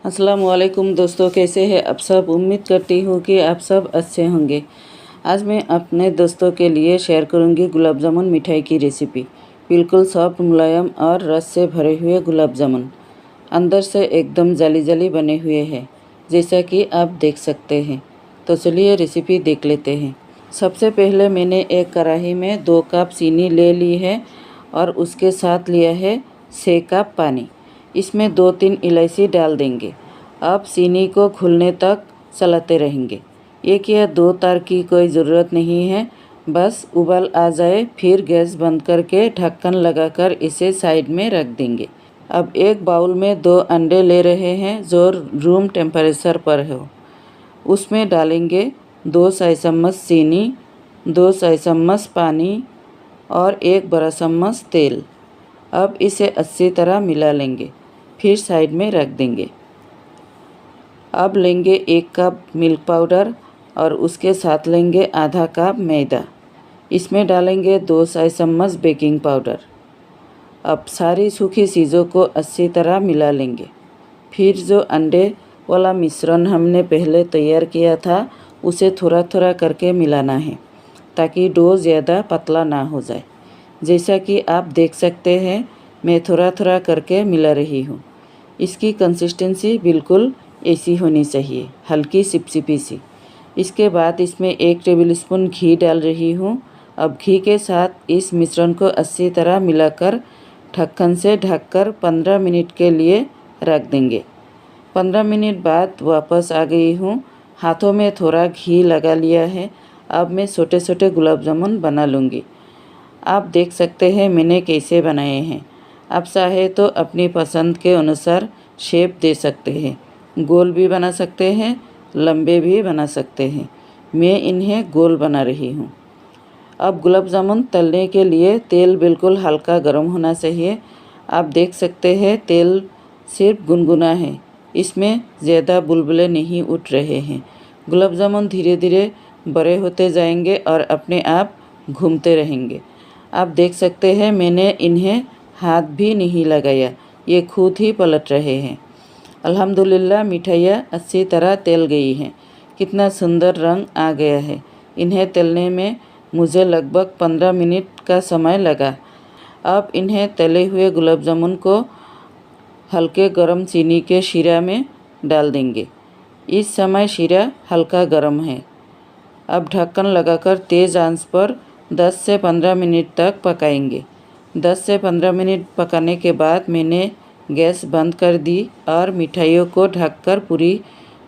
अस्सलाम वालेकुम दोस्तों, कैसे हैं आप सब। उम्मीद करती हूँ कि आप सब अच्छे होंगे। आज मैं अपने दोस्तों के लिए शेयर करूँगी गुलाब जामुन मिठाई की रेसिपी। बिल्कुल सॉफ्ट, मुलायम और रस से भरे हुए गुलाब जामुन अंदर से एकदम जाली जाली बने हुए हैं, जैसा कि आप देख सकते हैं। तो चलिए रेसिपी देख लेते हैं। सबसे पहले मैंने एक कढ़ाई में 2 कप चीनी ले ली है और उसके साथ लिया है 6 कप पानी। इसमें 2-3 इलायची डाल देंगे। अब चीनी को घुलने तक चलाते रहेंगे। 1 या 2 तार की कोई ज़रूरत नहीं है, बस उबाल आ जाए फिर गैस बंद करके ढक्कन लगाकर इसे साइड में रख देंगे। अब एक बाउल में 2 अंडे ले रहे हैं जो रूम टेम्परेचर पर हो। उसमें डालेंगे 2 चाय चम्मच चीनी, 2 चाय चम्मच पानी और 1 बड़ा चम्मच तेल। अब इसे अच्छी तरह मिला लेंगे, फिर साइड में रख देंगे। अब लेंगे 1 कप मिल्क पाउडर और उसके साथ लेंगे आधा कप मैदा। इसमें डालेंगे 2 चाय चम्मच बेकिंग पाउडर। अब सारी सूखी चीज़ों को अच्छी तरह मिला लेंगे। फिर जो अंडे वाला मिश्रण हमने पहले तैयार किया था उसे थोड़ा थोड़ा करके मिलाना है, ताकि डो ज़्यादा पतला ना हो जाए। जैसा कि आप देख सकते हैं, मैं थोड़ा थोड़ा करके मिला रही हूँ। इसकी कंसिस्टेंसी बिल्कुल ऐसी होनी चाहिए, हल्की चिपचिपी सी। इसके बाद इसमें 1 टेबलस्पून घी डाल रही हूँ। अब घी के साथ इस मिश्रण को अच्छी तरह मिलाकर ढक्कन से ढककर 15 मिनट के लिए रख देंगे। 15 मिनट बाद वापस आ गई हूँ। हाथों में थोड़ा घी लगा लिया है। अब मैं छोटे छोटे गुलाब जामुन बना लूँगी। आप देख सकते हैं मैंने कैसे बनाए हैं। आप चाहे तो अपनी पसंद के अनुसार शेप दे सकते हैं। गोल भी बना सकते हैं, लंबे भी बना सकते हैं। मैं इन्हें गोल बना रही हूँ। अब गुलाब जामुन तलने के लिए तेल बिल्कुल हल्का गर्म होना चाहिए। आप देख सकते हैं तेल सिर्फ गुनगुना है, इसमें ज़्यादा बुलबुले नहीं उठ रहे हैं। गुलाब जामुन धीरे धीरे बड़े होते जाएंगे और अपने आप घूमते रहेंगे। आप देख सकते हैं मैंने इन्हें हाथ भी नहीं लगाया, ये खुद ही पलट रहे हैं। अल्हम्दुलिल्लाह मिठाइयाँ अच्छी तरह तल गई हैं। कितना सुंदर रंग आ गया है। इन्हें तलने में मुझे लगभग 15 मिनट का समय लगा। अब इन्हें तले हुए गुलाब जामुन को हल्के गर्म चीनी के शीरा में डाल देंगे। इस समय शीरा हल्का गर्म है। अब ढक्कन लगाकर तेज़ आंच पर 10 से 15 मिनट तक पकाएंगे। 10 से 15 मिनट पकाने के बाद मैंने गैस बंद कर दी और मिठाइयों को ढककर पूरी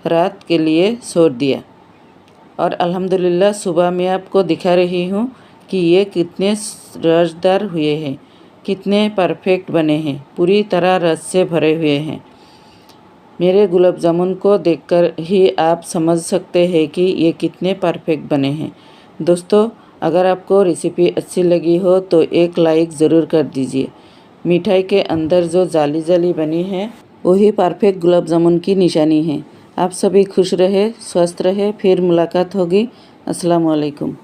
रात के लिए छोड़ दिया। और अल्हम्दुलिल्लाह सुबह मैं आपको दिखा रही हूँ कि ये कितने रसदार हुए हैं, कितने परफेक्ट बने हैं, पूरी तरह रस से भरे हुए हैं। मेरे गुलाब जामुन को देखकर ही आप समझ सकते हैं कि ये कितने परफेक्ट बने हैं। दोस्तों, अगर आपको रेसिपी अच्छी लगी हो तो एक लाइक ज़रूर कर दीजिए। मिठाई के अंदर जो जाली जाली बनी है वही परफेक्ट गुलाब जामुन की निशानी है। आप सभी खुश रहे, स्वस्थ रहे। फिर मुलाकात होगी। अस्सलाम वालेकुम।